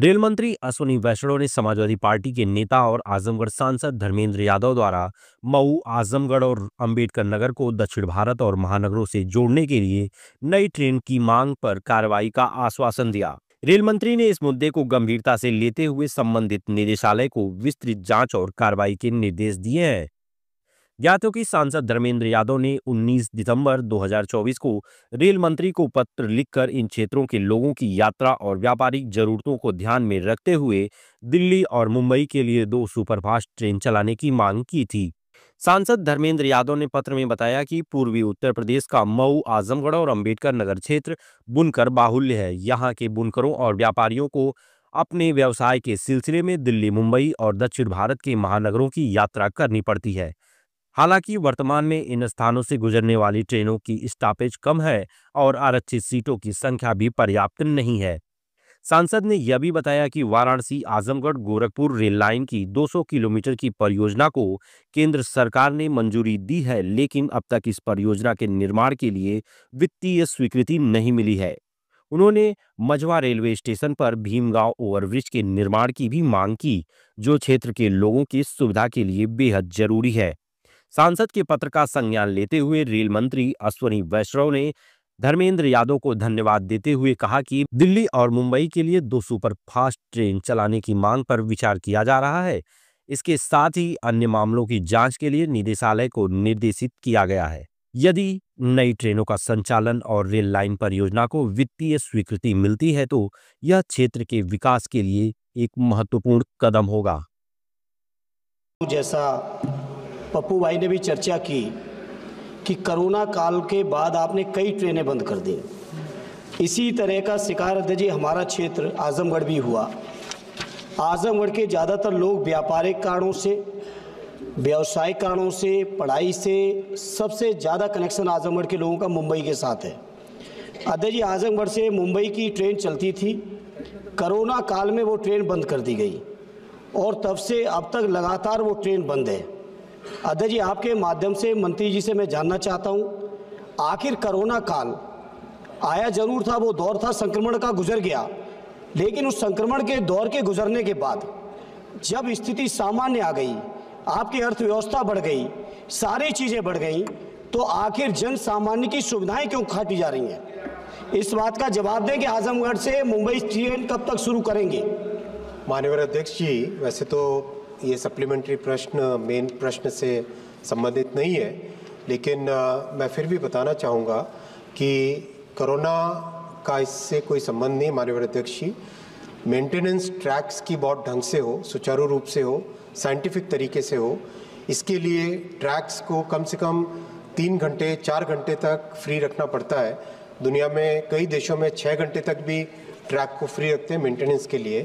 Rail मंत्री अश्विनी वैष्णव ने Samajwadi party के नेता और आजमगढ़ सांसद धर्मेंद्र यादव द्वारा मऊ, आजमगढ़ और अंबेडकर नगर को दक्षिण भारत और महानगरों से जोड़ने के लिए नई ट्रेन की मांग पर कार्रवाई का आश्वासन दिया। रेल मंत्री ने इस मुद्दे को गंभीरता से लेते हुए संबंधित निदेशालय को विस्तृत जांच और कार्रवाई के निर्देश दिए हैं। ज्ञात हो कि सांसद धर्मेंद्र यादव ने 19 दिसंबर 2024 को रेल मंत्री को पत्र लिखकर इन क्षेत्रों के लोगों की यात्रा और व्यापारिक जरूरतों को ध्यान में रखते हुए दिल्ली और मुंबई के लिए 2 सुपरफास्ट ट्रेन चलाने की मांग की थी। सांसद धर्मेंद्र यादव ने पत्र में बताया कि पूर्वी उत्तर प्रदेश का मऊ, आजमगढ़ और अंबेडकर नगर क्षेत्र बुनकर बाहुल्य है। यहाँ के बुनकरों और व्यापारियों को अपने व्यवसाय के सिलसिले में दिल्ली, मुंबई और दक्षिण भारत के महानगरों की यात्रा करनी पड़ती है। हालांकि वर्तमान में इन स्थानों से गुजरने वाली ट्रेनों की स्टॉपेज कम है और आरक्षित सीटों की संख्या भी पर्याप्त नहीं है। सांसद ने यह भी बताया कि वाराणसी आजमगढ़ गोरखपुर रेल लाइन की 200 किलोमीटर की परियोजना को केंद्र सरकार ने मंजूरी दी है, लेकिन अब तक इस परियोजना के निर्माण के लिए वित्तीय स्वीकृति नहीं मिली है। उन्होंने मझवा रेलवे स्टेशन पर भीमगांव ओवरब्रिज के निर्माण की भी मांग की, जो क्षेत्र के लोगों की सुविधा के लिए बेहद जरूरी है। सांसद के पत्र का संज्ञान लेते हुए रेल मंत्री अश्विनी वैष्णव ने धर्मेंद्र यादव को धन्यवाद देते हुए कहा कि दिल्ली और मुंबई के लिए 2 सुपरफास्ट ट्रेन चलाने की मांग पर विचार किया जा रहा है। इसके साथ ही अन्य मामलों की जांच के लिए निदेशालय को निर्देशित किया गया है। यदि नई ट्रेनों का संचालन और रेल लाइन परियोजना को वित्तीय स्वीकृति मिलती है तो यह क्षेत्र के विकास के लिए एक महत्वपूर्ण कदम होगा। जैसा पप्पू भाई ने भी चर्चा की कि कोरोना काल के बाद आपने कई ट्रेनें बंद कर दी। इसी तरह का शिकार जी हमारा क्षेत्र आजमगढ़ भी हुआ। आजमगढ़ के ज़्यादातर लोग व्यापारिक कारणों से, व्यावसायिक कारणों से, पढ़ाई से सबसे ज़्यादा कनेक्शन आजमगढ़ के लोगों का मुंबई के साथ है। अध्यक्ष जी, आजमगढ़ से मुंबई की ट्रेन चलती थी। कोरोना काल में वो ट्रेन बंद कर दी गई और तब से अब तक लगातार वो ट्रेन बंद है। अध्यक्ष जी, आपके माध्यम से मंत्री जी से मैं जानना चाहता हूं, आखिर कोरोना काल आया जरूर था, वो दौर था, संक्रमण का गुजर गया, लेकिन उस संक्रमण के दौर के गुजरने के बाद जब स्थिति सामान्य आ गई, आपकी अर्थव्यवस्था बढ़ गई, सारी चीज़ें बढ़ गई, तो आखिर जन सामान्य की सुविधाएं क्यों काटी जा रही हैं? इस बात का जवाब दें कि आजमगढ़ से मुंबई ट्रेन कब तक शुरू करेंगे? माननीय अध्यक्ष जी, वैसे तो ये सप्लीमेंट्री प्रश्न मेन प्रश्न से संबंधित नहीं है, लेकिन मैं फिर भी बताना चाहूँगा कि कोरोना का इससे कोई संबंध नहीं। माननीय अध्यक्ष जी, मेंटेनेंस ट्रैक्स की बहुत ढंग से हो, सुचारू रूप से हो, साइंटिफिक तरीके से हो, इसके लिए ट्रैक्स को कम से कम 3 घंटे 4 घंटे तक फ्री रखना पड़ता है। दुनिया में कई देशों में 6 घंटे तक भी ट्रैक को फ्री रखते हैं मेंटेनेंस के लिए,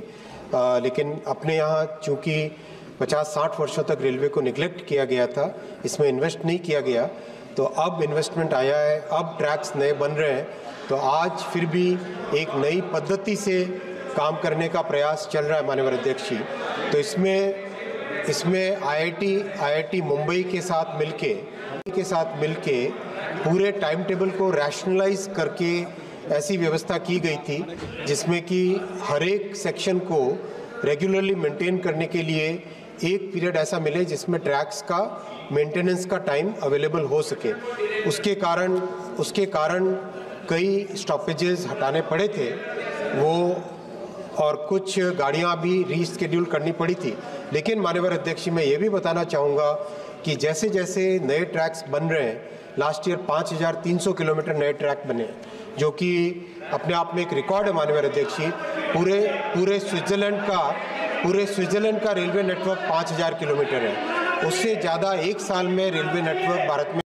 लेकिन अपने यहाँ चूँकि 50-60 वर्षों तक रेलवे को निगलेक्ट किया गया था, इसमें इन्वेस्ट नहीं किया गया, तो अब इन्वेस्टमेंट आया है, अब ट्रैक्स नए बन रहे हैं, तो आज फिर भी एक नई पद्धति से काम करने का प्रयास चल रहा है माननीय अध्यक्ष जी। तो इसमें आईआईटी मुंबई के साथ मिलके पूरे टाइम टेबल को रैशनलाइज करके ऐसी व्यवस्था की गई थी जिसमें कि हर एक सेक्शन को रेगुलरली मेंटेन करने के लिए एक पीरियड ऐसा मिले जिसमें ट्रैक्स का मेंटेनेंस का टाइम अवेलेबल हो सके। उसके कारण कई स्टॉपेजेस हटाने पड़े थे वो, और कुछ गाड़ियां भी रीस्केड्यूल करनी पड़ी थी। लेकिन माननीय अध्यक्ष, मैं ये भी बताना चाहूँगा कि जैसे जैसे नए ट्रैक्स बन रहे हैं, लास्ट ईयर 5300 किलोमीटर नए ट्रैक बने, जो कि अपने आप में एक रिकॉर्ड है माननीय अध्यक्ष जी। पूरे स्विट्जरलैंड का रेलवे नेटवर्क 5000 किलोमीटर है। उससे ज़्यादा एक साल में रेलवे नेटवर्क भारत में